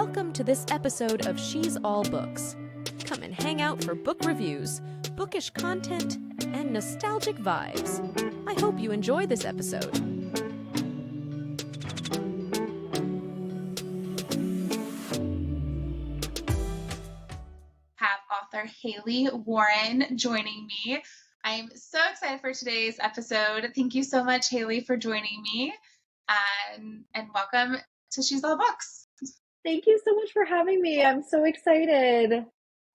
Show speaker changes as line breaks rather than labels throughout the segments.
Welcome to this episode of She's All Books. Come and hang out for book reviews, bookish content, and nostalgic vibes. I hope you enjoy this episode.
Have author Haley Warren joining me. I'm so excited for today's episode. Thank you so much, Haley, for joining me, and welcome to She's All Books.
Thank you so much for having me. I'm so excited.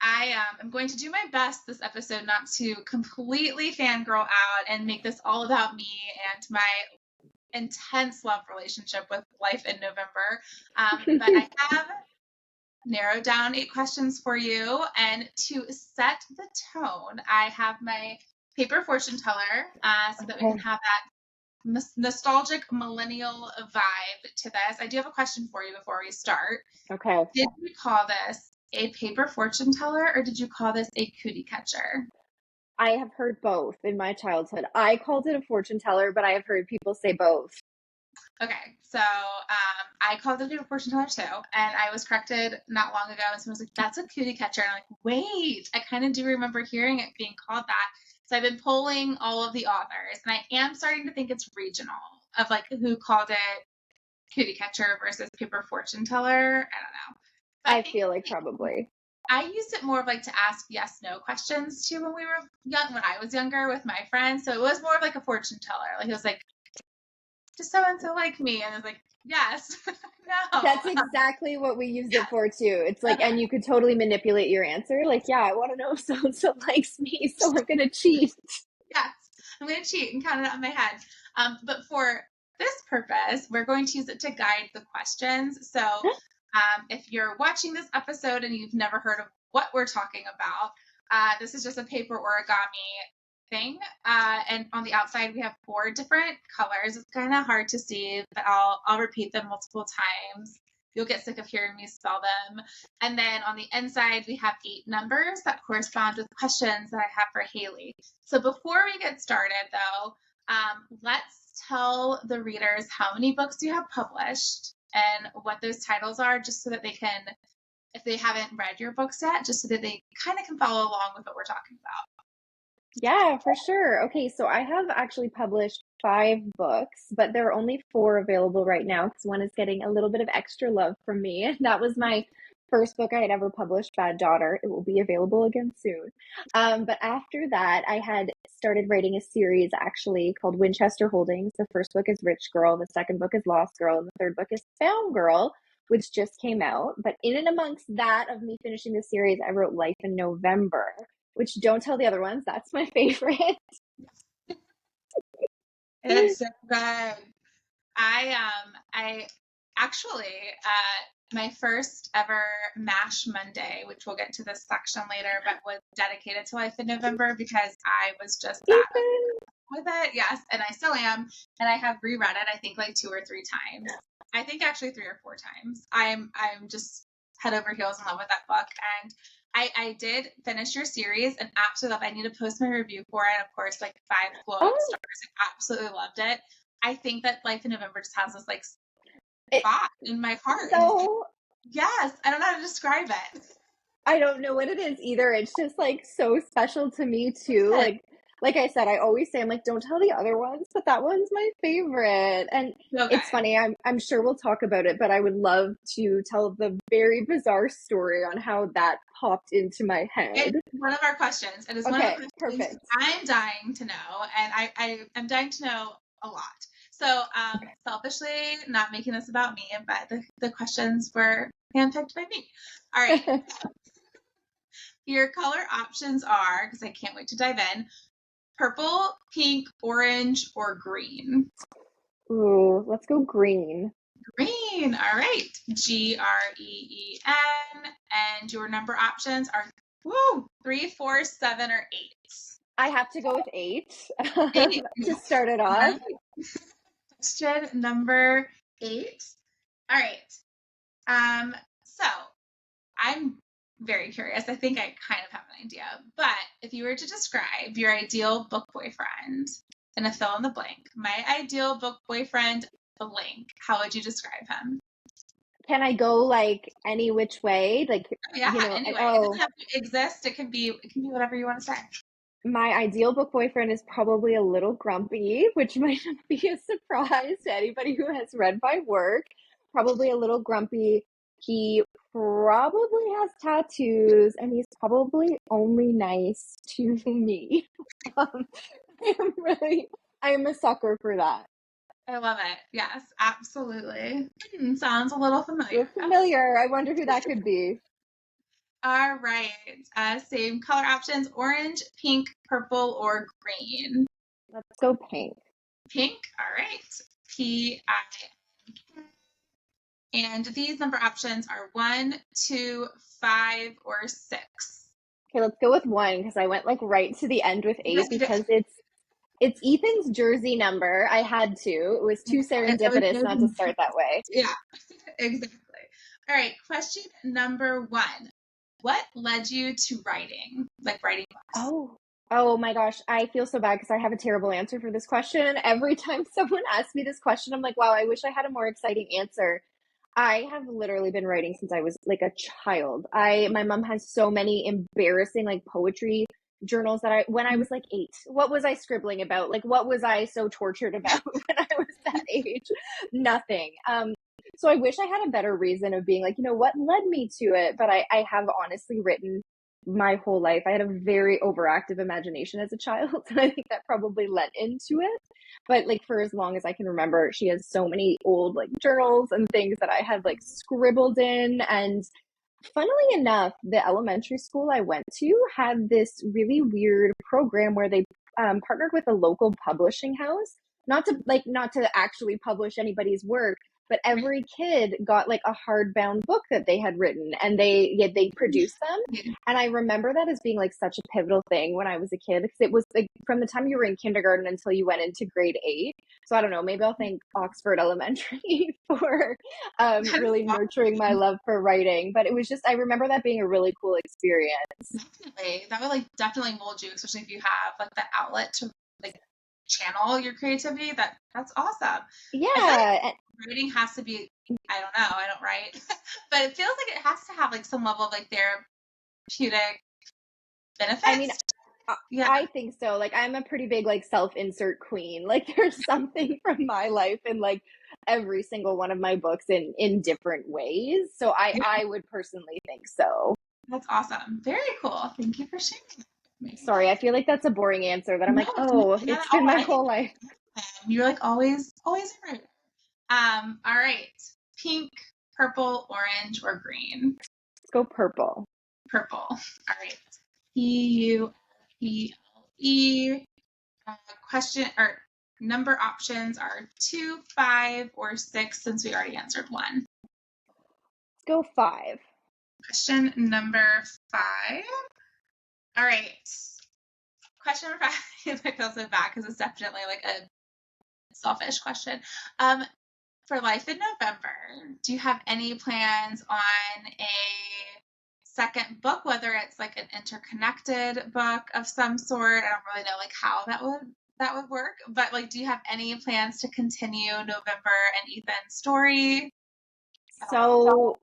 I am going to do my best this episode not to completely fangirl out and make this all about me and my intense love relationship with life in November. But I have narrowed down 8 questions for you. And to set the tone, I have my paper fortune teller so that we can have that nostalgic millennial vibe to this. I do have a question for you before we start.
Okay.
Did you call this a paper fortune teller or did you call this a cootie catcher?
I have heard both in my childhood. I called it a fortune teller, but I have heard people say both.
Okay, so I called it a paper fortune teller too, and I was corrected not long ago, and someone was like, that's a cootie catcher, and I'm like, wait, I kind of do remember hearing it being called that. So I've been polling all of the authors, and I am starting to think it's regional of like who called it cootie catcher versus paper fortune teller. I don't know. But
I feel like probably.
I used it more of like to ask yes/no questions too when we were young, when I was younger with my friends. So it was more of like a fortune teller. Like it was like, does so and so like me? And I was like, yes, no.
That's exactly what we used it for too. It's like, and you could totally manipulate your answer. Like, yeah, I want to know if so and so likes me, so I'm gonna cheat.
Yes, I'm gonna cheat and count it out in my head. But for this purpose, we're going to use it to guide the questions. So if you're watching this episode and you've never heard of what we're talking about, this is just a paper origami thing. And on the outside, we have 4 different colors. It's kind of hard to see, but I'll repeat them multiple times. You'll get sick of hearing me spell them. And then on the inside, we have 8 numbers that correspond with questions that I have for Haley. So before we get started, though, let's tell the readers how many books you have published and what those titles are, just so that they can, if they haven't read your books yet, just so that they kind of can follow along with what we're talking about.
Yeah, for sure. Okay, so I have actually published 5 books, but there are only 4 available right now because one is getting a little bit of extra love from me. That was my first book I had ever published, Bad Daughter. It will be available again soon. But after that, I had started writing a series actually called Winchester Holdings. The first book is Rich Girl, the second book is Lost Girl, and the third book is Found Girl, which just came out. But in and amongst that of me finishing the series, I wrote Life in November, which don't tell the other ones. That's my favorite.
It's so good. I actually, my first ever MASH Monday, which we'll get to this section later, but was dedicated to Life in November because I was just that with it. Yes, and I still am. And I have reread it, I think like 2 or 3 times. I think actually 3 or 4 times. I'm just head over heels in love with that book. And I did finish your series and absolutely love it. I need to post my review for it. Of course, like 5 glowing stars. I absolutely loved it. I think that Life in November just has this like spot in my heart.
So,
yes, I don't know how to describe it.
I don't know what it is either. It's just like so special to me too. Like I said, I always say, I'm like, don't tell the other ones, but that one's my favorite. And It's funny. I'm sure we'll talk about it, but I would love to tell the very bizarre story on how that popped into my head.
It's one of our questions. It is one of the questions
perfect.
I'm dying to know, and I'm dying to know a lot. So selfishly, not making this about me, but the questions were handpicked by me. All right. Your color options are, because I can't wait to dive in, purple, pink, orange, or green.
Ooh, let's go green.
Green. All right. GREEN. And your number options are 3, 4, 7, or 8.
I have to go with 8 to start it off.
Question number 8. All right. So I'm very curious. I think I kind of have an idea. But if you were to describe your ideal book boyfriend in a fill in the blank, my ideal book boyfriend blank, how would you describe him?
Can I go like any which way? Like,
Yeah,
and
anyway, it doesn't
oh,
have to exist. It can be whatever you want to say.
my ideal book boyfriend is probably a little grumpy, which might not be a surprise to anybody who has read my work. Probably a little grumpy. He probably has tattoos and he's probably only nice to me. Um, I am a sucker for that.
I love it. Yes, absolutely. Sounds a little familiar.
You're familiar. I wonder who that could be.
All right. Same color options: orange, pink, purple, or green.
Let's go pink.
Pink. All right. P-I-N-K. And these number options are 1, 2, 5, or 6.
Okay, let's go with one because I went like right to the end with
Yes,
eight
you did.
because it's Ethan's jersey number. I had to. It was too
It was
serendipitous not to
good.
start that way.
Yeah, exactly. All right. Question number 1. What led you to writing? Like writing books?
Oh my gosh. I feel so bad because I have a terrible answer for this question. Every time someone asks me this question, I'm like, wow, I wish I had a more exciting answer. I have literally been writing since I was like a child. My mom has so many embarrassing like poetry journals that when I was like 8, what was I scribbling about? Like what was I so tortured about when I was that age? Nothing. So I wish I had a better reason of being like, what led me to it? But I have honestly written my whole life. I had a very overactive imagination as a child, and I think that probably led into it. But like for as long as I can remember, she has so many old like journals and things that I had like scribbled in. And funnily enough, the elementary school I went to had this really weird program where they partnered with a local publishing house, not to actually publish anybody's work, but every kid got like a hardbound book that they had written, and they produced them. And I remember that as being like such a pivotal thing when I was a kid, because it was like from the time you were in kindergarten until you went into grade 8. So I don't know, maybe I'll thank Oxford Elementary for really nurturing my love for writing. But it was just, I remember that being a really cool experience.
Definitely. That would like definitely mold you, especially if you have like that outlet to like channel your creativity. That's awesome. I feel like
Yeah.
writing has to be, I don't know, I don't write, but it feels like it has to have like some level of like therapeutic benefits.
I mean,
Yeah.
I think so. Like I'm a pretty big like self-insert queen. Like there's something from my life in like every single one of my books in different ways. So I would personally think so.
That's awesome. Very cool. Thank you for sharing that with me.
Sorry, I feel like that's a boring answer, but I'm
No,
like, oh,
not
it's
at
been
all.
my
I think
whole life.
you're like always a writer. All right. Pink, purple, orange, or green?
Let's go purple.
Purple. All right. Purple. Question or number options are 2, 5, or 6, since we already answered 1.
Let's go 5.
Question number 5. All right. Question number 5. I feel so bad because it's definitely like a selfish question. For life in November, do you have any plans on a second book, whether it's like an interconnected book of some sort? I don't really know like how that would work, but like, do you have any plans to continue November and Ethan's story?
So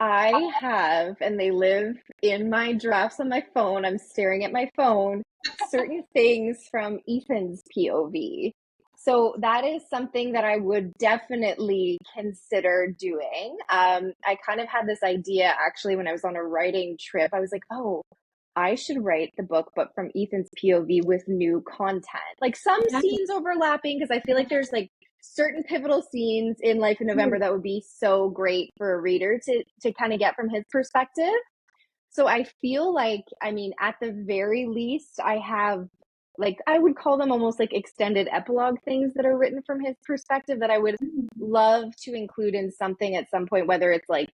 I have, and they live in my drafts on my phone. I'm staring at my phone, certain things from Ethan's POV. So that is something that I would definitely consider doing. I kind of had this idea actually when I was on a writing trip. I was like, oh, I should write the book, but from Ethan's POV with new content, like some
Yeah.
scenes overlapping, because I feel like there's like certain pivotal scenes in Life in November that would be so great for a reader to kind of get from his perspective. So I feel like, I mean, at the very least, I have like, I would call them almost like extended epilogue things that are written from his perspective that I would love to include in something at some point, whether it's like,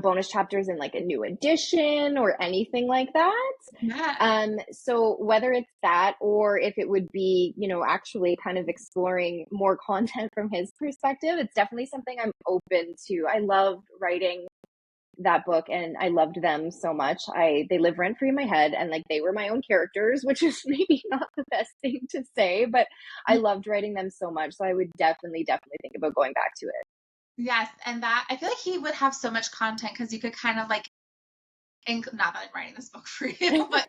bonus chapters in like a new edition or anything like that.
Yeah.
So whether it's that or if it would be, actually kind of exploring more content from his perspective, it's definitely something I'm open to. I loved writing that book and I loved them so much. They live rent free in my head, and like they were my own characters, which is maybe not the best thing to say, but I loved writing them so much. So I would definitely think about going back to it.
Yes, and that I feel like he would have so much content because you could kind of like, not that I'm writing this book for you, but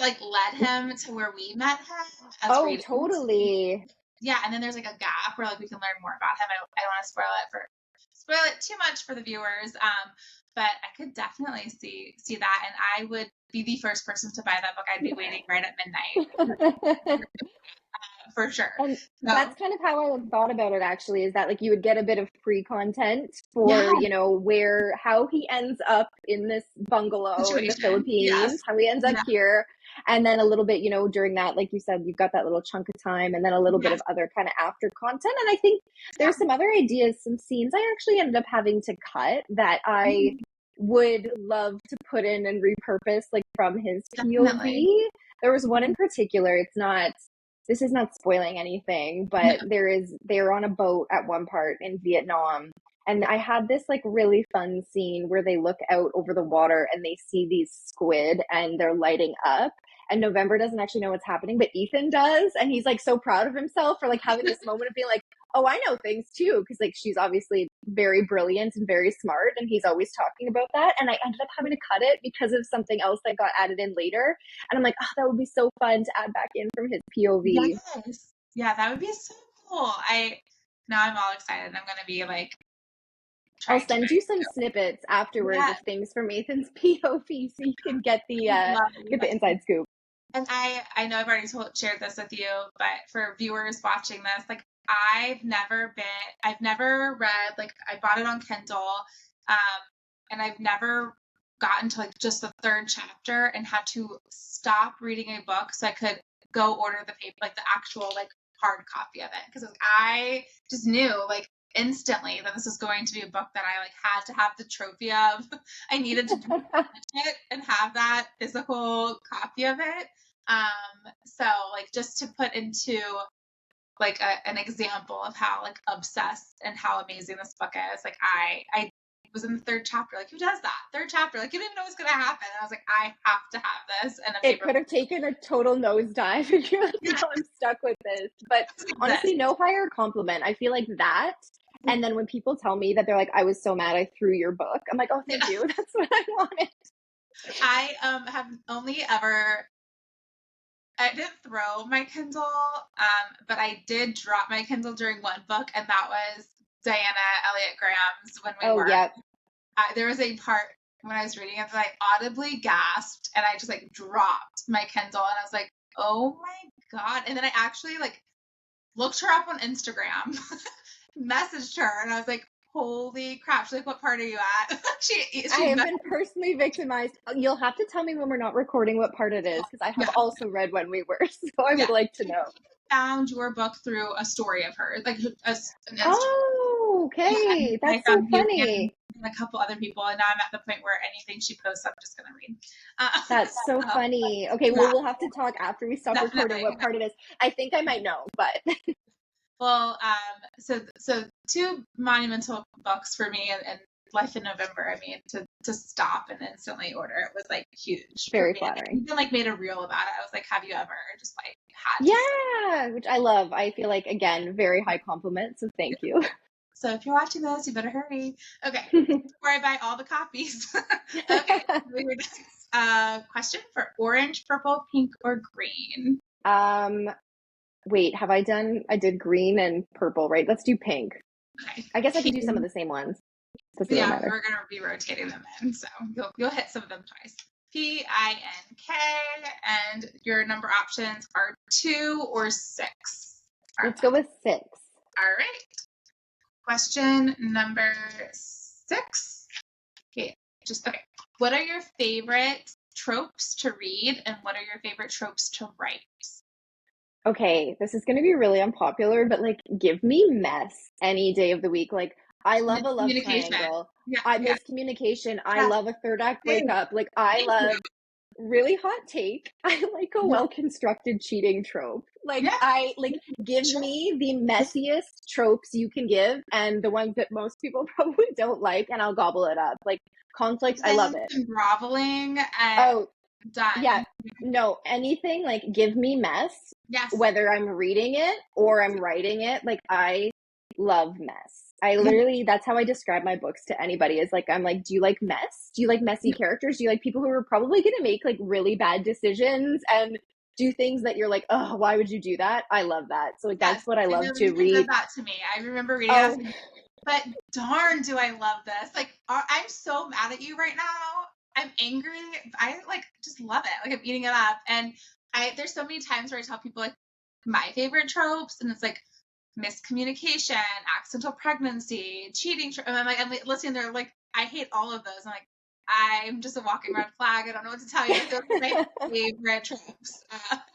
like led him to where we met him as
Oh,
readers.
totally.
Yeah, and then there's like a gap where like we can learn more about him. I don't want to spoil it too much for the viewers. But I could definitely see that, and I would be the first person to buy that book. I'd be waiting right at midnight for sure.
And
So
that's kind of how I thought about it actually, is that like you would get a bit of pre-content
yeah,
for, how he ends up in this bungalow in the
situation. Yes.
Philippines, how he ends up
Yeah.
here, and then a little bit, during that, like you said, you've got that little chunk of time and then a little bit
Yes.
of other kind of after content. And I think
Yeah.
there's some other ideas, some scenes I actually ended up having to cut that I would love to put in and repurpose like from his
Definitely.
POV. There was one in particular, this is not spoiling anything,
No.
but they're on a boat at one part in Vietnam. And I had this like really fun scene where they look out over the water and they see these squid and they're lighting up. And November doesn't actually know what's happening, but Ethan does. And he's like so proud of himself for like having this moment of being like, oh, I know things too. Cause like she's obviously very brilliant and very smart. And he's always talking about that. And I ended up having to cut it because of something else that got added in later. And I'm like, oh, that would be so fun to add back in from his POV.
Yes. Yeah, that would be so cool. Now I'm all excited. I'm gonna be like
I'll
trying to
send you some snippets afterwards
yeah,
of things from Ethan's POV so you can get the
love.
inside scoop.
And I know I've already shared this with you, but for viewers watching this, like I've never read, like I bought it on Kindle, um, and I've never gotten to like just the third chapter and had to stop reading a book so I could go order the paper, like the actual like hard copy of it, because like, I just knew like instantly that this was going to be a book that I like had to have the trophy of. I needed to it and have that physical copy of it. So like just to put into like an example of how like obsessed and how amazing this book is, like I was in the third chapter, like who does that? Third chapter, like you don't even know what's gonna happen. And I was like, I have to have this and a
It
paper.
could have taken a total nosedive if you're like,
Yeah,
no, I'm stuck with this. But
this.
honestly, no higher compliment. I feel like that. And then when people tell me that they're like, I was so mad I threw your book, I'm like, oh, thank
Yeah.
you. That's what I wanted.
I have only ever I didn't throw my Kindle, but I did drop my Kindle during one book, and that was Diana Elliott Graham's When We
Oh,
Were.
yeah.
There was a part when I was reading it that I audibly gasped, and I just like dropped my Kindle, and I was like, "Oh my god!" And then I actually like looked her up on Instagram, messaged her, and I was like, "Holy crap!" She's like, "What part are you at?"
I
she
have been personally victimized. You'll have to tell me when we're not recording what part it is, because I have
yeah,
also read When We Were, so I
yeah.
would like to know.
Found your book through a story of hers, like an Instagram.
Oh,
Yeah, and
okay.
I
That's so
found you
funny.
and a couple other people, and now I'm at the point where anything she posts, I'm just gonna read.
That's so
So,
funny. Okay, well,
yeah,
we'll have to talk after we stop recording
definitely.
what part it is. I think I might know, but
Well, so two monumental books for me, and Life in November. I mean, to stop and instantly order it was like huge for
very
me. And I
flattering.
even like made a reel about it. I was like, "Have you ever just like had to?"
Yeah, which I love. I feel like, again, very high compliment, so thank you.
So if you're watching this, you better hurry. Okay, before I buy all the copies. Okay, question for orange, purple, pink, or green.
um, Wait, I did green and purple, right? Let's do pink.
Okay,
I guess I could do some of
pink.
the same ones. Doesn't really
Yeah,
matter.
we're gonna be rotating them in, so you'll hit some of them twice. PINK, and your number options are 2 or 6.
Let's go with 6.
All right. Question number 6. Okay, okay. What are your favorite tropes to read, and what are your favorite tropes to write?
Okay, this is going to be really unpopular, but like, give me mess any day of the week. Like, I love a love
Miscommunication.
triangle.
Yeah,
I
yeah.
miscommunication. I
Yes,
love a third act
same.
breakup. Like, I
Thank you.
love really hot take. I like a
Yeah.
well constructed cheating trope. Like,
Yeah.
I like give
Sure.
me the messiest tropes you can give and the ones that most people probably don't like, and I'll gobble it up. Like, conflict, I love it.
And groveling and
Oh, yeah,
done.
no, anything like give me mess,
Yes.
whether I'm reading it or I'm writing it. Like I love mess. I literally, that's how I describe my books to anybody is like, I'm like, do you like mess? Do you like messy characters? Do you like people who are probably going to make like really bad decisions and do things that you're like, oh, why would you do that? I love that. So like,
Yes,
that's what I
I
love
know
to
you did
read.
that to me. I remember reading
Oh,
that, but darn, do I love this. Like, I'm so mad at you right now. I'm angry. I like just love it. Like I'm eating it up. And there's so many times where I tell people like my favorite tropes, and it's like miscommunication, accidental pregnancy, cheating. And I'm like listening. They're like, I hate all of those. I'm like, I'm just a walking red flag. I don't know what to tell you. Those are my favorite tropes.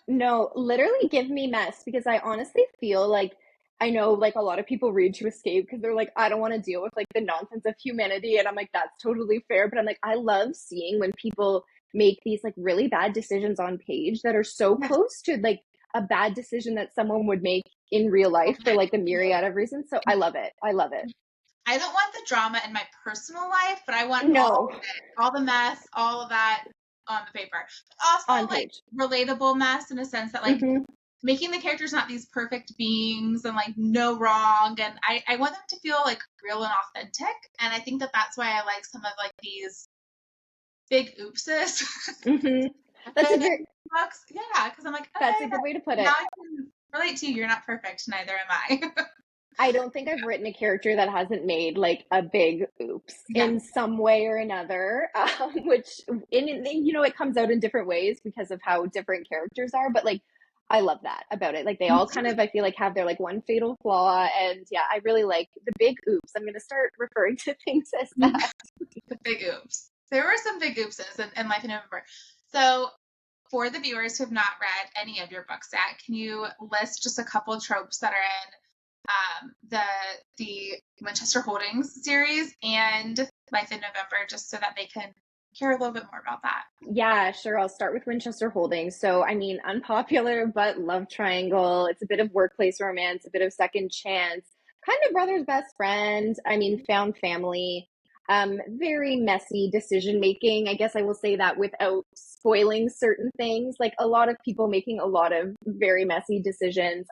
no, literally give me mess because I honestly feel like I know like a lot of people read to escape because they're like, I don't want to deal with like the nonsense of humanity. And I'm like, that's totally fair. But I'm like, I love seeing when people make these like really bad decisions on page that are so
Yes.
close to like a bad decision that someone would make in real life for like a myriad of reasons. So I love it. I love it.
I don't want the drama in my personal life, but I want
No,
all the mess, all of that on the paper. Also,
on
like
page.
relatable mess in a sense that like making the characters not these perfect beings and like no wrong, and I want them to feel like real and authentic. And I think that that's why I like some of like these big oopses.
That's a very
books, yeah, because I'm like,
that's
okay,
a good way to put
now
it.
I can relate to you. You're not perfect, neither am I.
I don't think I've written a character that hasn't made like a big oops
Yeah.
in some way or another, which you know it comes out in different ways because of how different characters are. But like, I love that about it. Like they all kind of I feel like have their like one fatal flaw, and yeah, I really like the big oops. I'm gonna start referring to things as that.
The big oops. There were some big oopses in Life in November. So, for the viewers who have not read any of your books yet, can you list just a couple of tropes that are in the Winchester Holdings series and Life in November, just so that they can hear a little bit more about that?
Yeah, sure. I'll start with Winchester Holdings. So, I mean, unpopular but love triangle. It's a bit of workplace romance, a bit of second chance, kind of brother's best friend. I mean, found family. Very messy decision making. I guess I will say that without spoiling certain things. Like a lot of people making a lot of very messy decisions.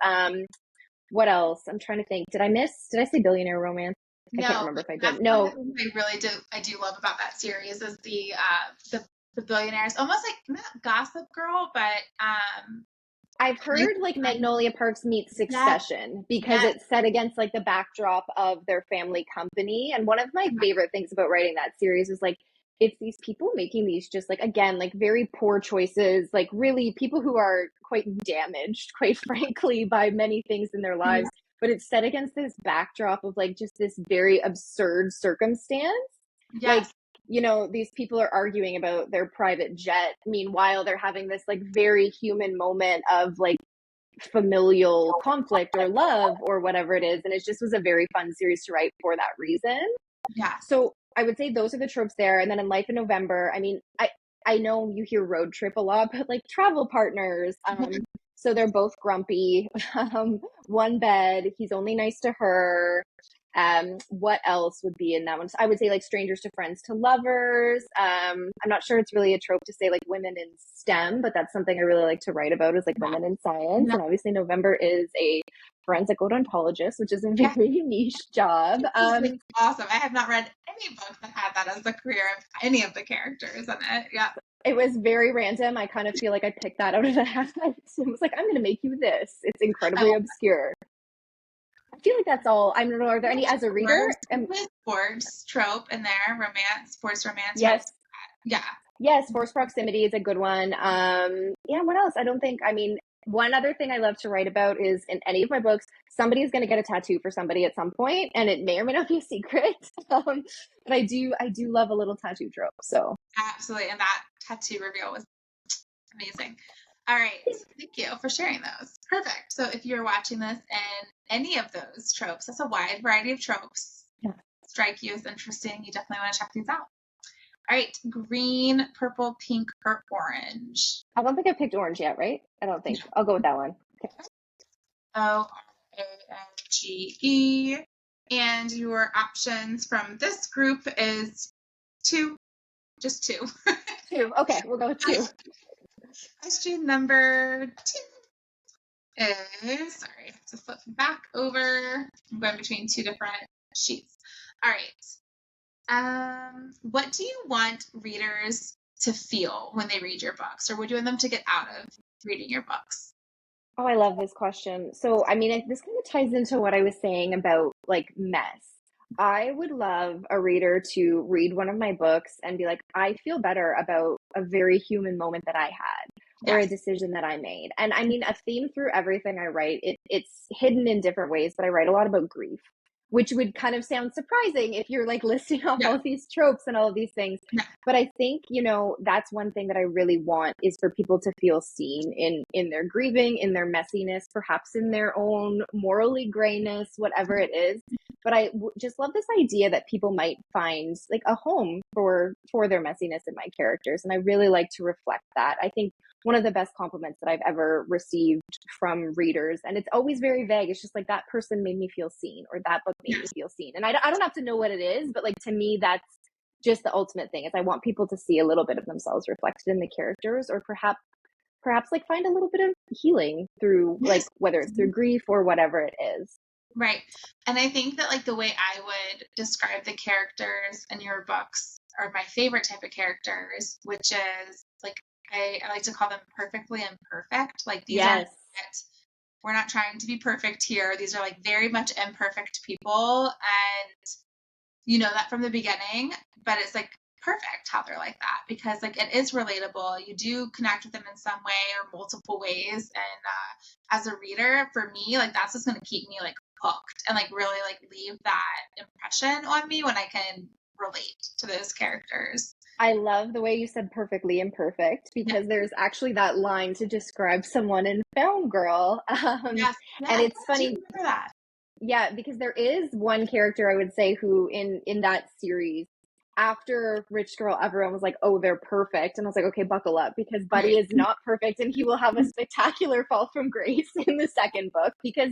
What else? I'm trying to think. Did I say billionaire romance? I can't
No,
remember if I
that's
did.
one of
No,
the things I do love about that series is the billionaires, almost like not Gossip Girl, but
I've
like,
heard like Magnolia Parks meets
yes,
Succession because
yes,
it's set against like the backdrop of their family company. And one of my favorite things about writing that series is like it's these people making these just like again like very poor choices, like really people who are quite damaged, quite frankly, by many things in their lives. But it's set against this backdrop of like just this very absurd circumstance. Like
yes,
you know, these people are arguing about their private jet. Meanwhile, they're having this like very human moment of like familial conflict or love or whatever it is. And it just was a very fun series to write for that reason.
yes.
So I would say those are the tropes there. And then in Life in November, I mean, I know you hear road trip a lot, but like travel partners. So they're both grumpy. One bed, he's only nice to her. What else would be in that one? So I would say like strangers to friends to lovers. I'm not sure it's really a trope to say like women in STEM, but that's something I really like to write about is like women in science.
No,
And obviously November is a forensic odontologist, which is a
yes,
very niche job.
this is like awesome. I have not read any book that had that as the career of any of the characters in it. Yeah.
It was very random. I kind of feel like I picked that out of a hat. It was like, I'm going to make you this. It's incredibly obscure. I feel like that's all. I don't know. Are there any as a reader?
Sports trope in there, romance, sports romance, right?
Yes.
Yeah.
Yes. Forced proximity is a good one. Yeah. What else? I don't think, I mean, one other thing I love to write about is in any of my books, somebody is going to get a tattoo for somebody at some point, and it may or may not be a secret. But I do love a little tattoo trope. So
Absolutely. And that tattoo reveal was amazing. All right. Thank you for sharing those. Perfect. So if you're watching this and any of those tropes, that's a wide variety of tropes,
yeah.
strike you as interesting, you definitely want to check these out. All right. Green, purple, pink, or orange.
I don't think I picked orange yet, right? I don't think. I'll go with that one. Okay.
ORANGE. And your options from this group is two, just two.
Two. Okay, we'll go with two.
Question number 2 is, sorry, I have to flip back over. I'm going between two different she's. All right. What do you want readers to feel when they read your books, or what do you want them to get out of reading your books?
Oh, I love this question. So, I mean, this kind of ties into what I was saying about like mess. I would love a reader to read one of my books and be like, I feel better about a very human moment that I had or a
Yes.
decision that I made. And I mean, a theme through everything I write, it's hidden in different ways, but I write a lot about grief, which would kind of sound surprising if you're like listing off
Yeah.
all these tropes and all of these things.
Yeah.
But I think, that's one thing that I really want is for people to feel seen in their grieving, in their messiness, perhaps in their own morally grayness, whatever it is. But I just love this idea that people might find like a home for their messiness in my characters. And I really like to reflect that. I think one of the best compliments that I've ever received from readers, and it's always very vague. It's just like, that person made me feel seen, or that book made me feel seen. And I don't have to know what it is, but like, to me, that's just the ultimate thing is I want people to see a little bit of themselves reflected in the characters, or perhaps like find a little bit of healing through like, whether it's through grief or whatever it is.
Right. And I think that like the way I would describe the characters in your books are my favorite type of characters, which is like, I like to call them perfectly imperfect. Like these are we're not trying to be perfect here. These are like very much imperfect people. And you know that from the beginning, but it's like perfect how they're like that, because like it is relatable. You do connect with them in some way or multiple ways. And as a reader, for me, like that's what's going to keep me like hooked and like really like leave that impression on me when I can relate to those characters.
I love the way you said perfectly imperfect, because there's actually that line to describe someone in Film Girl. And it's funny.
I do remember that.
Yeah, because there is one character I would say who in that series, after Rich Girl, everyone was like, oh, they're perfect. And I was like, okay, buckle up, because Buddy is not perfect, and he will have a spectacular fall from grace in the second book, because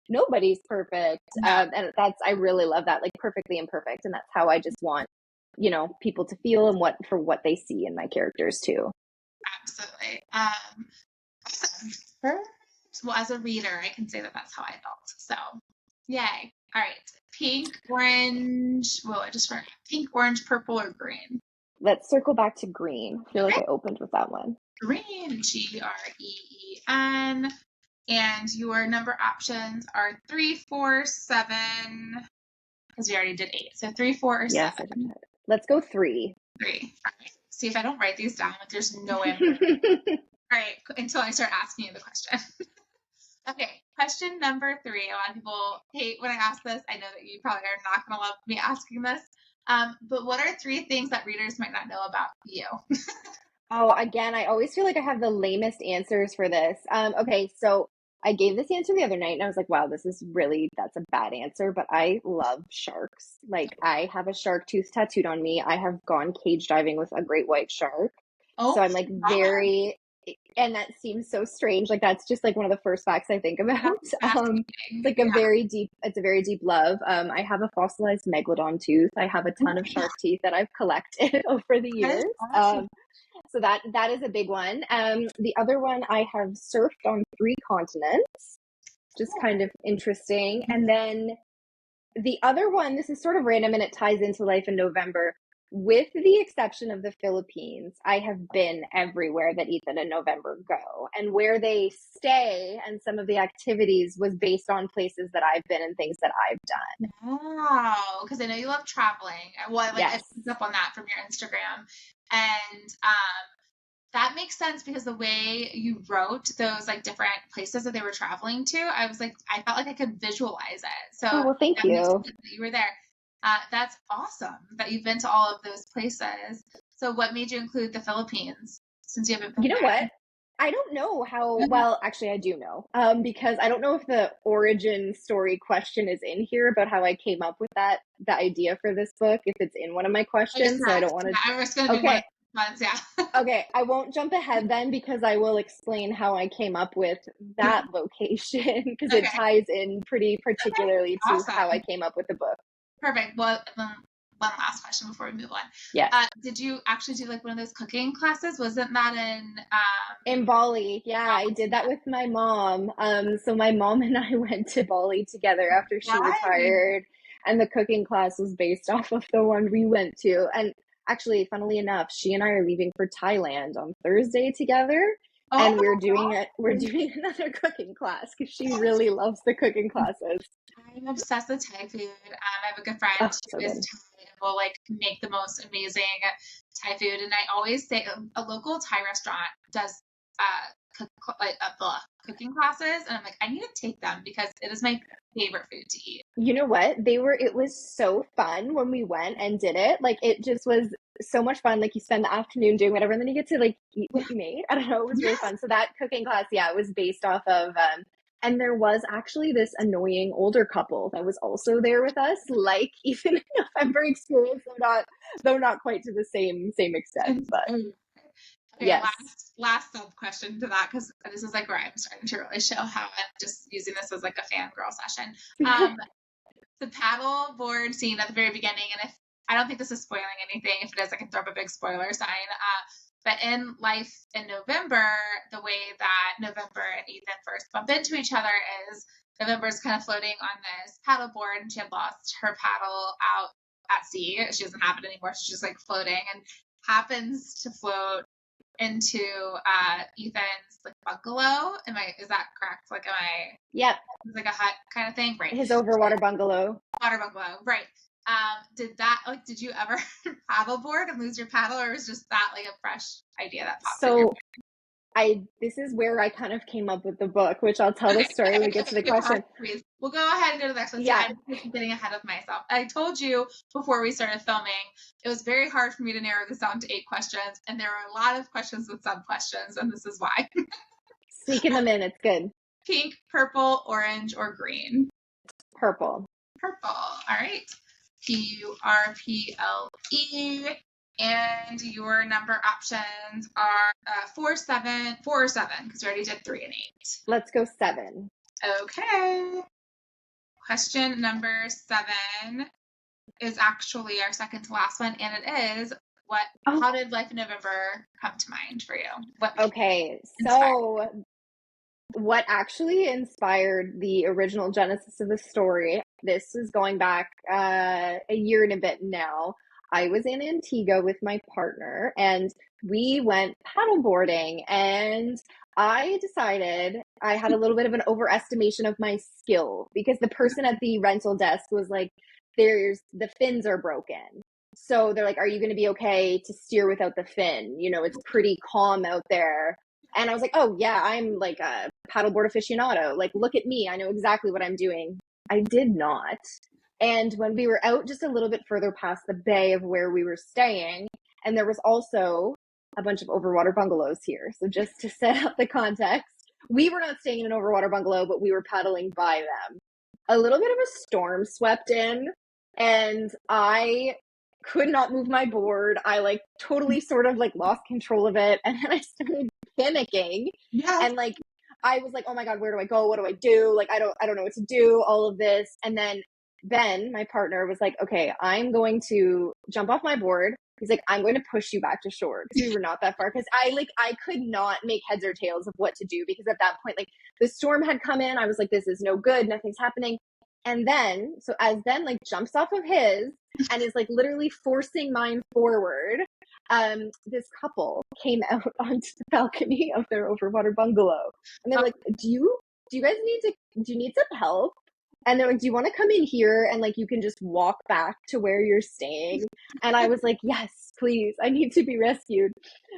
nobody's perfect. And I really love that, like perfectly imperfect. And that's how I just want, people to feel and what they see in my characters too.
Absolutely. Awesome. Perfect. Well, as a reader, I can say that that's how I felt. So, yay. All right. Pink, orange. Well, I just forgot. Pink, orange, purple, or green?
Let's circle back to green. I feel like I opened with that one.
Green, GREEN. And your number options are 3, 4, 7. Because we already did 8. So 3, 4, or 7.
Yes, I did. Let's go 3.
3. All right. See, if I don't write these down, like there's no way I'm going to. All right. Until I start asking you the question. Okay. Question number 3. A lot of people hate when I ask this. I know that you probably are not going to love me asking this. But what are 3 things that readers might not know about you?
Oh, again, I always feel like I have the lamest answers for this. Okay, so I gave this answer the other night and I was like, wow, that's a bad answer, but I love sharks. Like, I have a shark tooth tattooed on me. I have gone cage diving with a great white shark. So I'm like and that seems so strange. Like, that's just like one of the first facts I think about. Like it's a very deep love. I have a fossilized megalodon tooth. I have a ton of shark teeth that I've collected over the years.
Awesome.
So that is a big one. The other one, I have surfed on 3 continents, just kind of interesting. And then the other one, this is sort of random and it ties into life in November. With the exception of the Philippines, I have been everywhere that Ethan and November go. And where they stay and some of the activities was based on places that I've been and things that I've done.
Wow. Because I know you love traveling. Well, I picked up on that from your Instagram. And that makes sense, because the way you wrote those like different places that they were traveling to, I was like, I felt like I could visualize it. So
well, thank you.
That you were there. That's awesome that you've been to all of those places. So what made you include the Philippines, since you haven't been there?
What? I don't know how, well, actually I do know, because I don't know if the origin story question is in here about how I came up with the idea for this book, if it's in one of my questions, so I don't want to.
I was going to be one of the ones, yeah.
Okay, I won't jump ahead then, because I will explain how I came up with that location, because it ties in pretty particularly to how I came up with the book.
Perfect. Well, one last question before we move on.
Yeah.
Did you actually do like one of those cooking classes? Wasn't that
in Bali? Yeah, I did that with my mom. So my mom and I went to Bali together after she retired. And the cooking class was based off of the one we went to. And actually, funnily enough, she and I are leaving for Thailand on Thursday together.
Oh
And
my God.
we're doing another cooking class because she really loves the cooking classes.
I'm obsessed with Thai food. I have a good friend
Oh, so
who is
good.
Thai and will like make the most amazing Thai food. And I always say a local Thai restaurant does cooking classes, and I'm like, I need to take them because it is my favorite food to eat.
You know what? It was so fun when we went and did it. Like, it just was so much fun. Like, you spend the afternoon doing whatever, and then you get to like eat what you made. I don't know. It was really
Yes.
fun. So that cooking class, yeah, it was based off of, and there was actually this annoying older couple that was also there with us. Like, even in November experience, though not quite to the same extent, but
Okay,
yes.
last sub question to that, because this is like where I'm starting to really show how I'm just using this as like a fangirl session. The paddle board scene at the very beginning, and if I don't think this is spoiling anything, if it is, I can throw up a big spoiler sign. But in Life in November, the way that November and Ethan first bump into each other is November's kind of floating on this paddle board, and she had lost her paddle out at sea. She doesn't have it anymore. She's just like floating, and happens to float into Ethan's like bungalow. Is that correct? Like,
Yep.
it's like a hut kind of thing, right?
His overwater bungalow.
Water bungalow, right? Did you ever paddleboard and lose your paddle, or was just that like a fresh idea that popped in your
So this is where I kind of came up with the book, which I'll tell the story when we get to the question.
Please. We'll go ahead and go to the next one.
Yeah.
I'm getting ahead of myself. I told you before we started filming, it was very hard for me to narrow this down to 8 questions, and there are a lot of questions with sub questions, and this is why.
Sneaking them in, it's good.
Pink, purple, orange, or green?
Purple.
Purple. All right. PURPLE. And your number options are 4, 7, 4 or 7, because we already did 3 and 8.
Let's go 7.
Okay. Question number 7 is actually our second to last one, and it is how did Life in November come to mind for you?
Okay, so what actually inspired the original genesis of the story, this is going back a year and a bit now. I was in Antigua with my partner, and we went paddleboarding, and I decided I had a little bit of an overestimation of my skill because the person at the rental desk was like, the fins are broken. So they're like, are you going to be okay to steer without the fin? You know, it's pretty calm out there. And I was like, oh yeah, I'm like a paddleboard aficionado. Like, look at me. I know exactly what I'm doing. I did not. And when we were out just a little bit further past the bay of where we were staying, and there was also a bunch of overwater bungalows here. So just to set up the context, we were not staying in an overwater bungalow, but we were paddling by them. A little bit of a storm swept in, and I could not move my board. I like totally sort of like lost control of it. And then I started panicking.
Yes.
And like, I was like, oh my God, where do I go? What do I do? Like, I don't know what to do, all of this. And then Ben, my partner, was like, okay, I'm going to jump off my board. He's like, I'm going to push you back to shore, because we were not that far. Because I could not make heads or tails of what to do, because at that point, like, the storm had come in. I was like, this is no good. Nothing's happening. And then, so as Ben like jumps off of his and is like literally forcing mine forward, this couple came out onto the balcony of their overwater bungalow, and they're like, do you guys do you need some help? And they're like, do you want to come in here and like you can just walk back to where you're staying? And I was like, yes, please, I need to be rescued.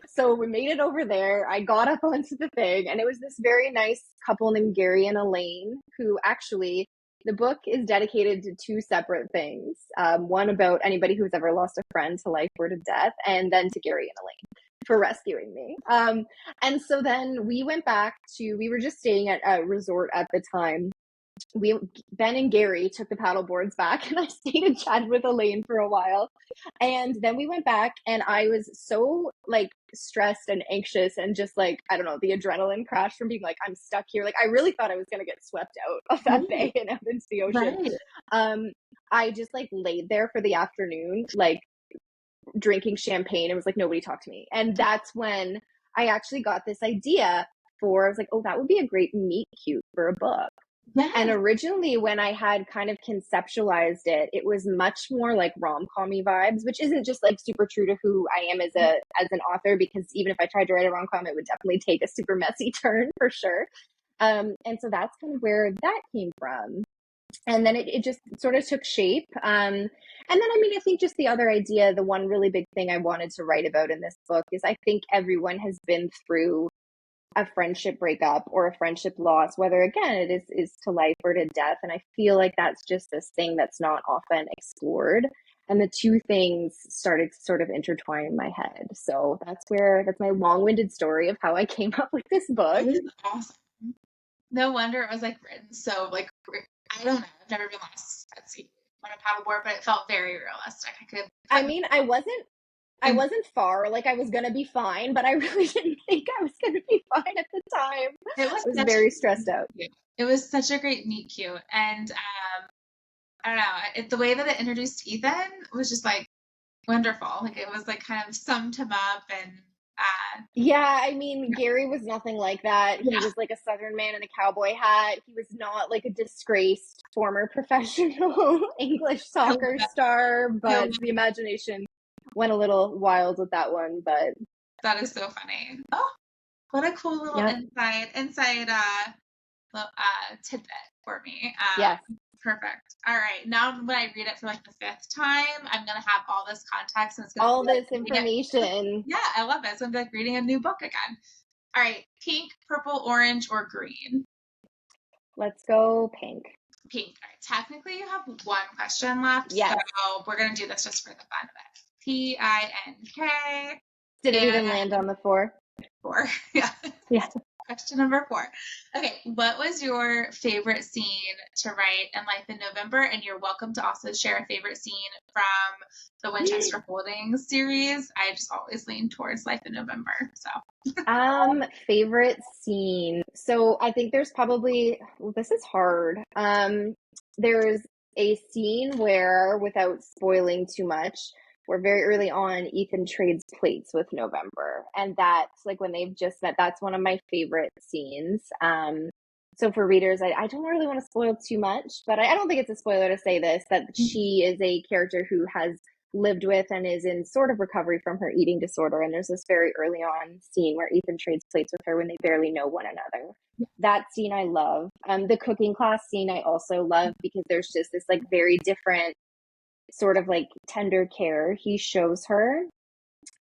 So we made it over there. I got up onto the thing, and it was this very nice couple named Gary and Elaine, who actually, the book is dedicated to 2 separate things. One about anybody who's ever lost a friend to life or to death, and then to Gary and Elaine for rescuing me. And so then we were just staying at a resort at the time. Ben and Gary took the paddle boards back, and I stayed and chatted with Elaine for a while. And then we went back, and I was so like stressed and anxious, and just like, I don't know, the adrenaline crash from being like, I'm stuck here. Like, I really thought I was going to get swept out of that bay and out into the ocean. Right. I just like laid there for the afternoon, like drinking champagne, and was like, nobody talk to me. And that's when I actually got this idea I was like, oh, that would be a great meet cute for a book. And
Yes.
originally, when I had kind of conceptualized it, it was much more like rom-com-y vibes, which isn't just like super true to who I am as an author, because even if I tried to write a rom-com, it would definitely take a super messy turn for sure. And so that's kind of where that came from. And then it just sort of took shape. And then, I mean, I think just the other idea, the one really big thing I wanted to write about in this book is I think everyone has been through a friendship breakup or a friendship loss, whether again it is to life or to death. And I feel like that's just this thing that's not often explored. And the two things started to sort of intertwine in my head. So that's my long-winded story of how I came up with this book.
It is awesome. No wonder it was like written so like, I don't know. I've never been lost at sea on a paddleboard, but it felt very realistic.
I mean, I wasn't far, like I was gonna be fine, but I really didn't think I was gonna be fine at the time.
It was
I was
such
very stressed out.
it was such a great meet cute, and I don't know, the way that it introduced Ethan was just like wonderful. Like it was like kind of summed him up, and
Yeah, I mean, Gary was nothing like that. He
yeah,
was like a Southern man in a cowboy hat. He was not like a disgraced former professional English
I love
soccer
that.
star,
I
but
love
the imagination went a little wild with that one. But
that is so funny. Oh, what a cool little
yeah,
inside tidbit for me.
yes,
Perfect. All right. Now when I read it for like the fifth time, I'm gonna have all this context, and it's gonna
all
be like
this
reading it.
information.
Yeah, I love it. It's gonna be like reading a new book again. All right. Pink, purple, orange, or green?
Let's go pink.
Pink. All right. Technically, you have one question left,
Yes.
so we're gonna do this just for the fun of it. PINK.
Did it even
And
land on the floor?
4. Yeah.
Yeah.
Question number 4. Okay, what was your favorite scene to write in Life in November? And you're welcome to also share a favorite scene from the Winchester Holdings series. I just always lean towards Life in November. So
Favorite scene. So I think there's probably, well, this is hard. There's a scene where, without spoiling too much, where very early on Ethan trades plates with November, and that's like when they've just met. That's one of my favorite scenes. So for readers, I don't really want to spoil too much, but I don't think it's a spoiler to say this, that she is a character who has lived with and is in sort of recovery from her eating disorder. And there's this very early on scene where Ethan trades plates with her when they barely know one another. That scene I love. The cooking class scene I also love, because there's just this like very different sort of like tender care he shows her.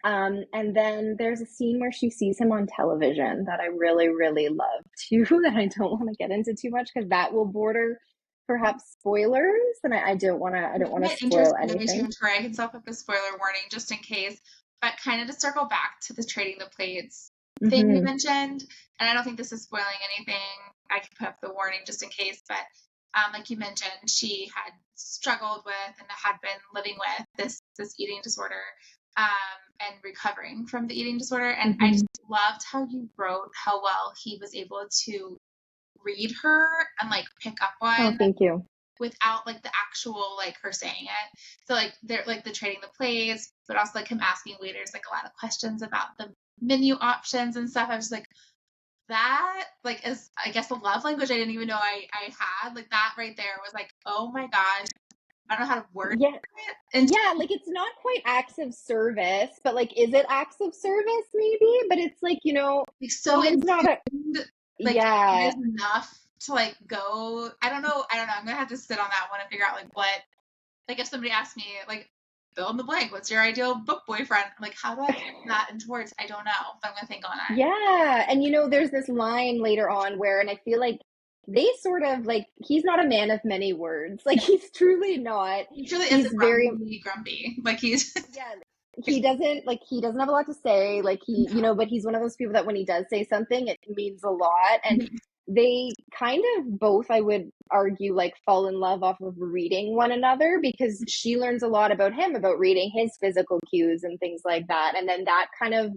And then there's a scene where she sees him on television that I really, really love too, that I don't want to get into too much because that will border perhaps spoilers, and I don't want to spoil anything.
I can set up a spoiler warning just in case. But kind of to circle back to the trading the plates thing you mentioned, and I don't think this is spoiling anything. I can put up the warning just in case, but like you mentioned, she had struggled with and had been living with this eating disorder, and recovering from the eating disorder. And I just loved how you wrote how well he was able to read her and like pick up on.
Oh, thank you.
Without like the actual like her saying it. So like they're like the trading the plates, but also like him asking waiters like a lot of questions about the menu options and stuff. I was like, that like is I guess a love language I didn't even know I had. Like that right there was like, oh my gosh, I don't know how to word
Yeah.
it. And
yeah, like it's not quite acts of service, but like, is it acts of service maybe? But it's like,
like so
it's not a,
like
yeah.
there's enough to like go. I don't know. I'm gonna have to sit on that one and figure out like what, like if somebody asked me like fill in the blank, what's your ideal book boyfriend? I'm like, how do I put that into words? I don't know, but I'm gonna think on it.
Yeah. And there's this line later on where, and I feel like they sort of like, he's not a man of many words. Like he's truly not.
He truly
He's
is
very
grumpy. Like he's
yeah. He doesn't have a lot to say. Like but he's one of those people that when he does say something, it means a lot. And they kind of both, I would argue, like fall in love off of reading one another, because she learns a lot about him, about reading his physical cues and things like that. And then that kind of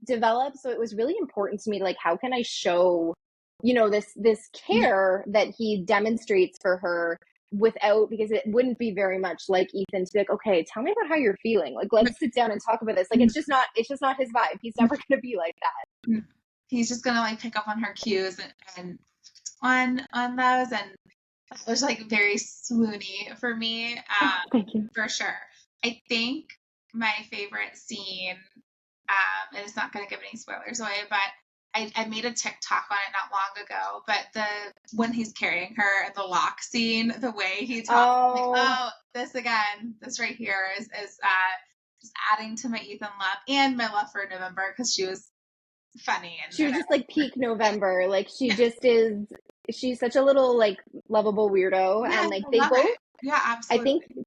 develops. So it was really important to me, like, how can I show, this care that he demonstrates for her without, because it wouldn't be very much like Ethan to be like, okay, tell me about how you're feeling. Like, let's sit down and talk about this. Like, it's just not his vibe. He's never going to be like that.
He's just gonna like pick up on her cues and on those, and it was like very swoony for me,
Thank you.
for sure. I think my favorite scene, and it's not going to give any spoilers away, but I made a TikTok on it not long ago, but when he's carrying her and the lock scene, the way he talks, this again, this right here is just adding to my Ethan love and my love for November, because she was funny. And
she was just like peak November. Like she just is, she's such a little like lovable weirdo.
Yeah,
and like
I
they
love
both,
it. Yeah, absolutely.
I think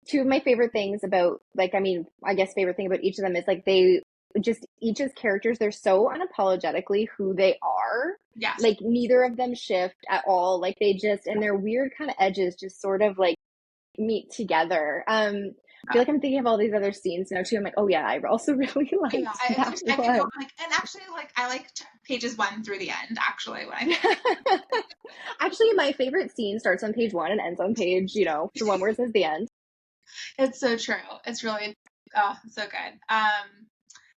two of my favorite things about, like, I mean, I guess favorite thing about each of them is like they just, each as characters, they're so unapologetically who they are.
Yes.
Like neither of them shift at all. Like they just, and their weird kind of edges just sort of like meet together. I feel like I'm thinking of all these other scenes now too. I'm like, oh yeah, I also really liked that
I
one.
can go, like, and actually, like, I like pages 1 through the end. Actually, when I
actually, my favorite scene starts on page 1 and ends on page, the one where it says the end.
It's so true. It's really so good.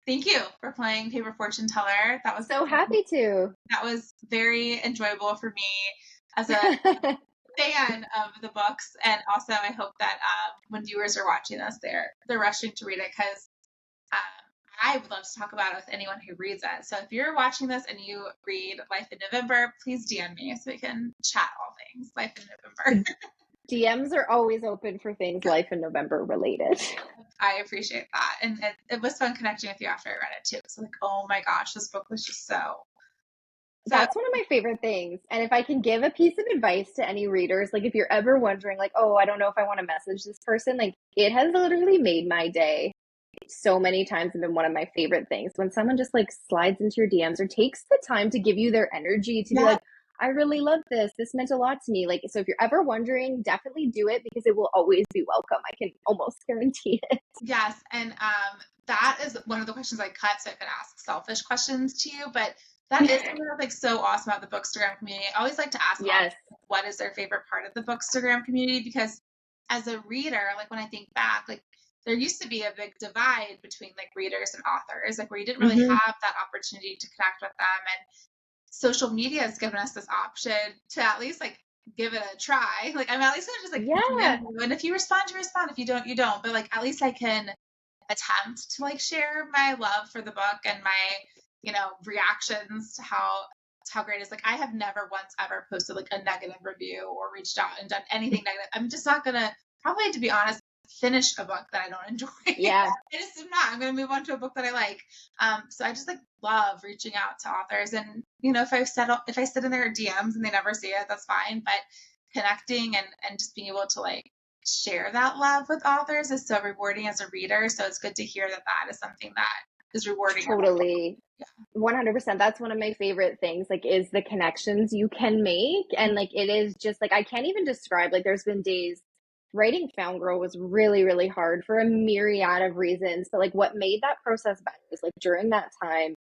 Thank you for playing Paper Fortune Teller. That was
so happy to.
That was very enjoyable for me as a fan of the books, and also I hope that when viewers are watching this, they're rushing to read it, because I would love to talk about it with anyone who reads it. So if you're watching this and you read Life in November, please DM me so we can chat all things Life in November.
DMs are always open for things Life in November related.
I appreciate that. And it was fun connecting with you after I read it too. So like, oh my gosh, this book was just so.
That's one of my favorite things. And if I can give a piece of advice to any readers, like if you're ever wondering like, oh, I don't know if I want to message this person, like it has literally made my day so many times, and been one of my favorite things when someone just like slides into your DMs or takes the time to give you their energy to be like, I really love this. This meant a lot to me. Like, so if you're ever wondering, definitely do it, because it will always be welcome. I can almost guarantee it.
Yes. And that is one of the questions I cut, so I could ask selfish questions to you. But that is something that's like so awesome about the Bookstagram community. I always like to ask authors, what is their favorite part of the Bookstagram community? Because as a reader, like when I think back, like there used to be a big divide between like readers and authors, like where you didn't really have that opportunity to connect with them. And social media has given us this option to at least like give it a try. Like I'm at least gonna just like, and if you respond, you respond. If you don't, you don't. But like at least I can attempt to like share my love for the book and my, reactions to how great it is. Like I have never once ever posted like a negative review or reached out and done anything negative. I'm just not gonna, probably to be honest, finish a book that I don't enjoy.
Yeah.
I just am not. I'm going to move on to a book that I like. So I just like love reaching out to authors, and if I sit in their DMs and they never see it, that's fine. But connecting and just being able to like share that love with authors is so rewarding as a reader. So it's good to hear that is something that is rewarding.
Totally. 100%. That's one of my favorite things, like, is the connections you can make. And like, it is just like, I can't even describe, like, there's been days writing Found Girl was really, really hard for a myriad of reasons. But like what made that process better is like during that time,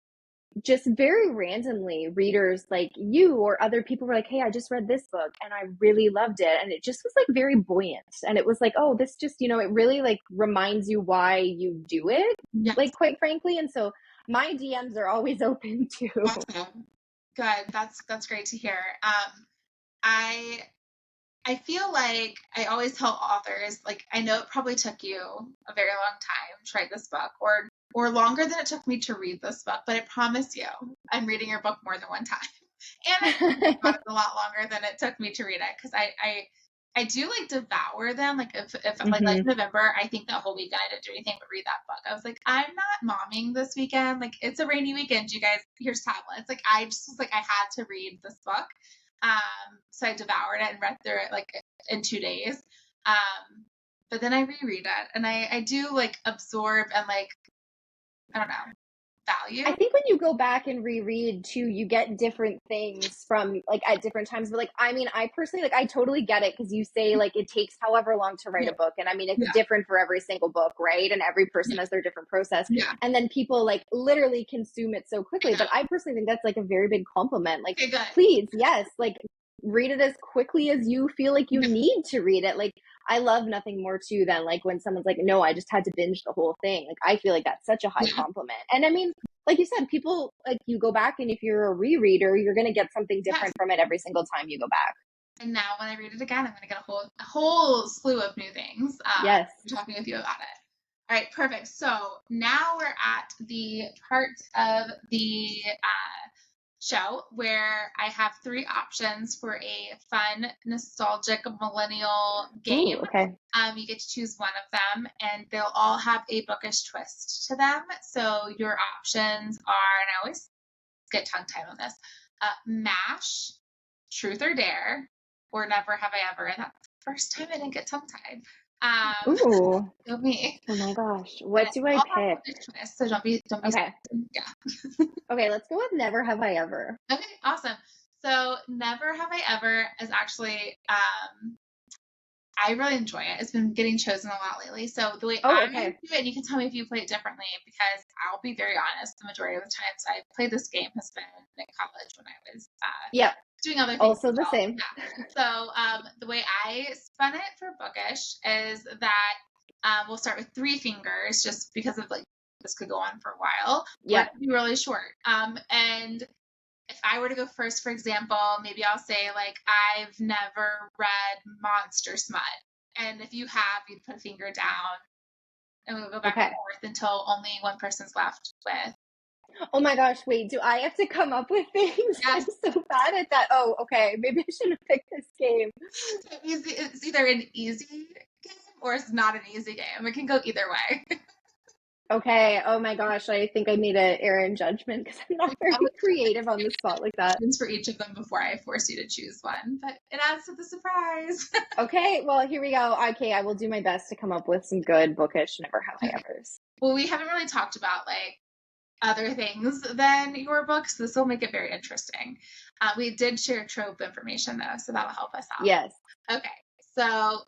just very randomly, readers like you or other people were like, hey, I just read this book and I really loved it. And it just was like very buoyant. And it was like, oh, this just, it really like reminds you why you do it, like quite frankly. And so my DMs are always open too.
Awesome. Good. That's great to hear. I feel like I always tell authors, like, I know it probably took you a very long time to write this book, or longer than it took me to read this book, but I promise you, I'm reading your book more than one time. And it's a lot longer than it took me to read it, because I do like devour them. Like if like November, I think that whole weekend I didn't do anything but read that book. I was like, I'm not momming this weekend. Like it's a rainy weekend, you guys. Here's tablets. Like I just was like, I had to read this book. So I devoured it and read through it like in 2 days. But then I reread it, and I do like absorb and like, I don't know, value.
I think when you go back and reread too, you get different things from like at different times. But like, I mean, I personally, like, I totally get it, because you say like it takes however long to write a book. And I mean, it's different for every single book, right? And every person has their different process. And then people like literally consume it so quickly. But I personally think that's like a very big compliment. Like, please, yes, like read it as quickly as you feel like you need to read it. Like, I love nothing more too than like when someone's like, no, I just had to binge the whole thing. Like, I feel like that's such a high compliment. And I mean, like you said, people, like, you go back, and if you're a rereader, you're going to get something different
Yes.
from it every single time you go back.
And now when I read it again, I'm going to get a whole slew of new things.
Yes.
Talking with you about it. All right, perfect. So now we're at the part of the show where I have 3 options for a fun, nostalgic millennial game.
Ooh, okay.
You get to choose one of them, and they'll all have a bookish twist to them. So your options are, and I always get tongue-tied on this, MASH, Truth or Dare, or Never Have I Ever. And that's the first time I didn't get tongue-tied.
Ooh.
Go me.
Oh my gosh. What do I pick?
Twist, so don't be
Okay.
yeah.
Okay, let's go with Never Have I Ever.
Okay, awesome. So Never Have I Ever is actually I really enjoy it. It's been getting chosen a lot lately. So the way I do it, and you can tell me if you play it differently, because I'll be very honest, the majority of the times I played this game has been in college when I was doing other things.
Also the same.
Yeah. So the way I spun it for bookish is that we'll start with 3 fingers, just because of, like, this could go on for a while. Yeah. It could be really short. And if I were to go first, for example, maybe I'll say, like, I've never read Monster Smut. And if you have, you'd put a finger down, and we'll go back and forth until only one person's left with.
Oh my gosh, wait, do I have to come up with things? Yes. I'm so bad at that. Oh, okay. Maybe I should have picked this game.
It's either an easy game or it's not an easy game. It can go either way.
Okay. Oh my gosh, I think I made an error in judgment because I'm not very creative on the spot like that.
For each of them before I force you to choose one, but it adds to the surprise.
Okay, well, here we go. Okay, I will do my best to come up with some good bookish Never Have I Evers.
Well, we haven't really talked about, like, other things than your books. This will make it very interesting. We did share trope information, though, so that'll help us out.
Yes.
Okay, so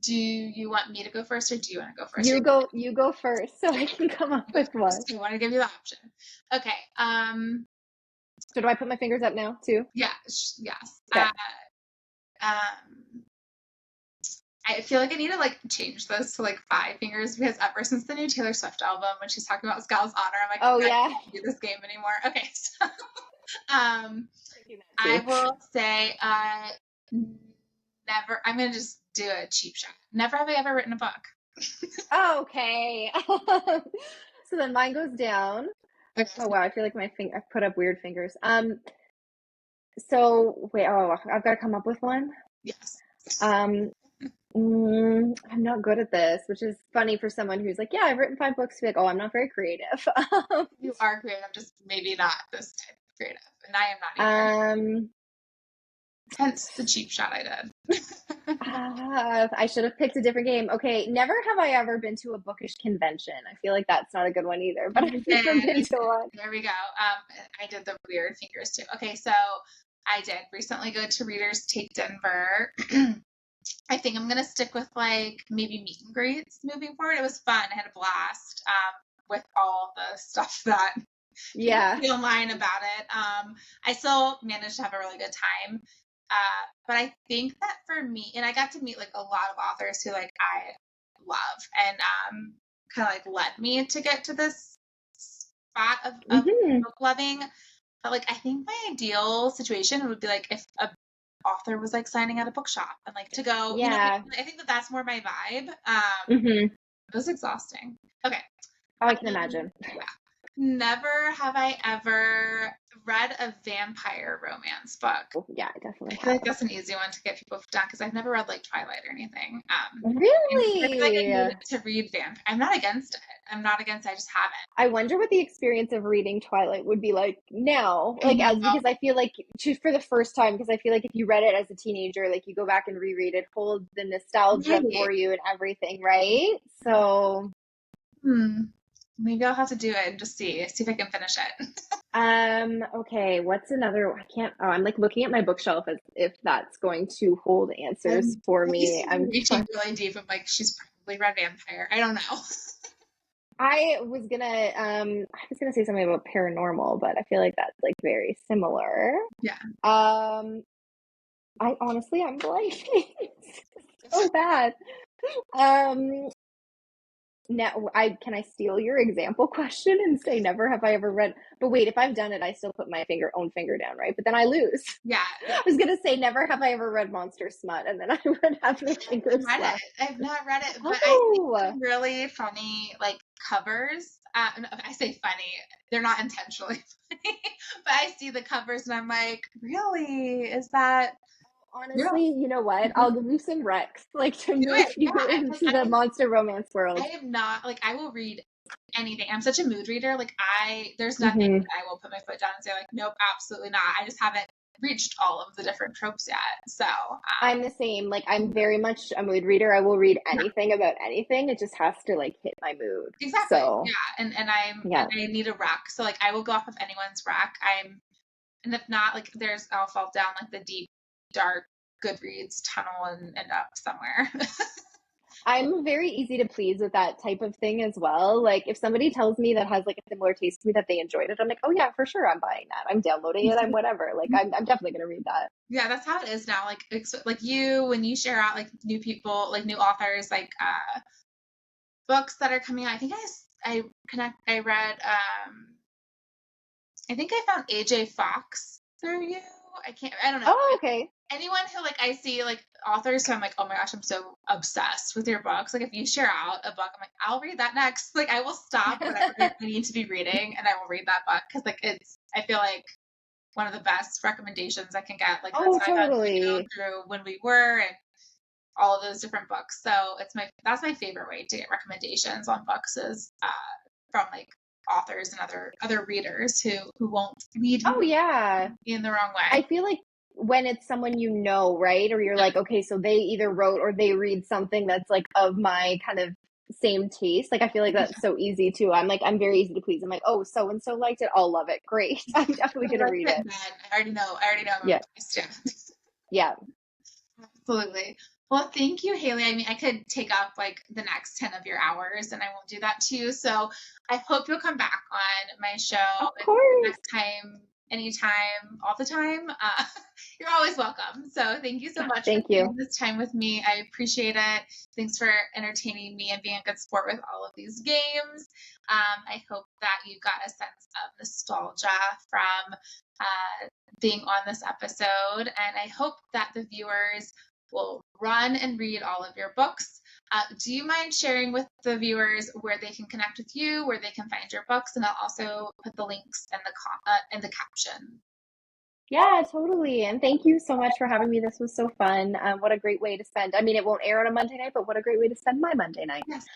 do you want me to go first, or do you want to go first?
You go first, so I can come up with one.
I want to give you the option. Okay.
So do I put my fingers up now too?
Yeah. Yes.
Okay.
I feel like I need to, like, change this to, like, 5 fingers, because ever since the new Taylor Swift album, when she's talking about Scal's honor, I'm like,
oh
I
yeah,
can't do this game anymore. Okay, so I will say never. I'm gonna just do a cheap shot. Never have I ever written a book.
Okay. So then mine goes down. Okay. Oh wow, I feel like I put up weird fingers. So wait, I've got to come up with one.
Yes.
I'm not good at this, which is funny for someone who's like, yeah, I've written 5 books. To be like, oh, I'm not very creative.
You are creative, just maybe not this type of creative, and I am not either. Hence the cheap shot I did.
I should have picked a different game. Okay, never have I ever been to a bookish convention. I feel like that's not a good one either, but I've never been to one.
There we go. I did the weird fingers too. Okay, so I did recently go to Readers Take Denver. I think I'm gonna stick with, like, maybe meet and greets moving forward. It was fun. I had a blast with all the stuff that feel online about it. I still managed to have a really good time. But I think that for me, and I got to meet, like, a lot of authors who, like, I love, and kind of, like, led me to get to this spot of book loving. But, like, I think my ideal situation would be, like, if a author was, like, signing at a bookshop and, like, to go. I think that that's more my vibe. It was exhausting. Okay.
Oh, I can imagine.
Yeah. Never have I ever read a vampire romance book.
Oh, yeah, I definitely
I feel like that's an easy one to get people down, because I've never read, like, Twilight or anything.
Really?
I feel like I needed to read vampire. I'm not against it. I just haven't.
I wonder what the experience of reading Twilight would be like now. Like, because I feel like, for the first time, because I feel like if you read it as a teenager, like, you go back and reread it, hold the nostalgia for you and everything, right? So
maybe I'll have to do it and just see if I can finish it.
Okay, what's another? I'm, like, looking at my bookshelf as if that's going to hold answers for me. I'm
reaching really deep. I'm like, she's probably read vampire. I don't know.
I was gonna say something about paranormal, but I feel like that's, like, very similar.
Yeah.
I'm blanking. So bad. now can I steal your example question and say never have I ever read, but wait, if I've done it, I still put my own finger down, right? But then I lose.
Yeah.
I was gonna say never have I ever read Monster Smut, and then I would have my fingers
Read
left.
it. I've not read it, but I
Oh,
see some really funny like covers. No, I say funny, they're not intentionally funny, but I see the covers and I'm like, really? Is that real?
honestly, you know what? I'll give you some recs, like to
Do
move
it.
you
Yeah.
into the monster romance
I
world.
am not like I will read anything. I'm such a mood reader. Like there's nothing
Hmm.
that I will put my foot down and say like, nope, absolutely not. I just haven't reached all of the different tropes yet. So
I'm the same. Like I'm very much a mood reader. I will read anything about anything. It just has to like hit my mood.
exactly.
So
Yeah. And
yeah.
I need a rec. So like I will go off of anyone's rec. And if not, like I'll fall down like the deep, dark Goodreads tunnel and end up somewhere.
I'm very easy to please with that type of thing as well. Like if somebody tells me that has like a similar taste to me that they enjoyed it, I'm like, oh yeah, for sure, I'm buying that. I'm downloading it. I'm whatever. Like I'm definitely gonna read that.
Yeah, that's how it is now. Like like you when you share out like new people, like new authors, like books that are coming out. I think I read I think I found AJ Fox through you. I don't know.
Oh, okay.
Anyone who like I see like authors who I'm like, oh my gosh, I'm so obsessed with your books. Like if you share out a book, I'm like, I'll read that next. Like I will stop whatever I need to be reading and I will read that book because like I feel like one of the best recommendations I can get. Like
Oh,
that's how I got
totally.
through When We Were and all of those different books. So that's my favorite way to get recommendations on books is from like authors and other readers who won't lead
Oh yeah.
in the wrong
I
way.
feel like when it's someone you know, right? Or you're like, okay, so they either wrote or they read something that's like of my kind of same taste. Like I feel like that's so easy too. I'm very easy to please. I'm like, oh, so and so liked it. I'll love it. Great. I'm definitely gonna read it.
I already know I'm
Yeah.
obsessed. Yeah.
Yeah.
Absolutely. Well, thank you, Haley. I mean, I could take up like the next 10 of your hours and I won't do that to you. So I hope you'll come back on my show
Of course.
next time, anytime, all the time. You're always welcome. So thank you so much
Thank
for
you.
spending this time with me. I appreciate it. Thanks for entertaining me and being a good sport with all of these games. I hope that you got a sense of nostalgia from being on this episode. And I hope that the viewers will run and read all of your books. Do you mind sharing with the viewers where they can connect with you, where they can find your books? And I'll also put the links in the caption.
Yeah, totally. And thank you so much for having me. This was so fun. What a great way to spend. I mean, it won't air on a Monday night, but what a great way to spend my Monday night.
Yes.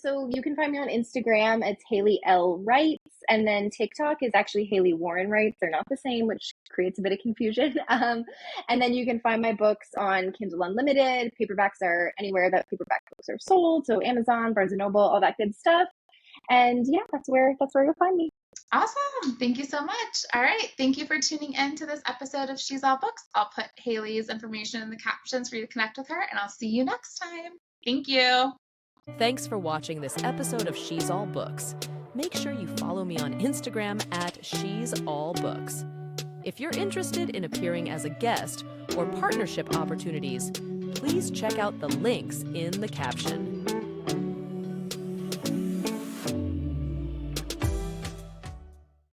So you can find me on Instagram. It's Haley L Writes, and then TikTok is actually Haley Warren Writes. They're not the same, which creates a bit of confusion. And then you can find my books on Kindle Unlimited. Paperbacks are anywhere that paperback books are sold. So Amazon, Barnes and Noble, all that good stuff. And yeah, that's where you'll find me.
Awesome. Thank you so much. All right. Thank you for tuning in to this episode of She's All Books. I'll put Haley's information in the captions for you to connect with her, and I'll see you next time. Thank you.
Thanks for watching this episode of She's All Books. Make sure you follow me on Instagram at She's All Books. If you're interested in appearing as a guest or partnership opportunities, please check out the links in the caption.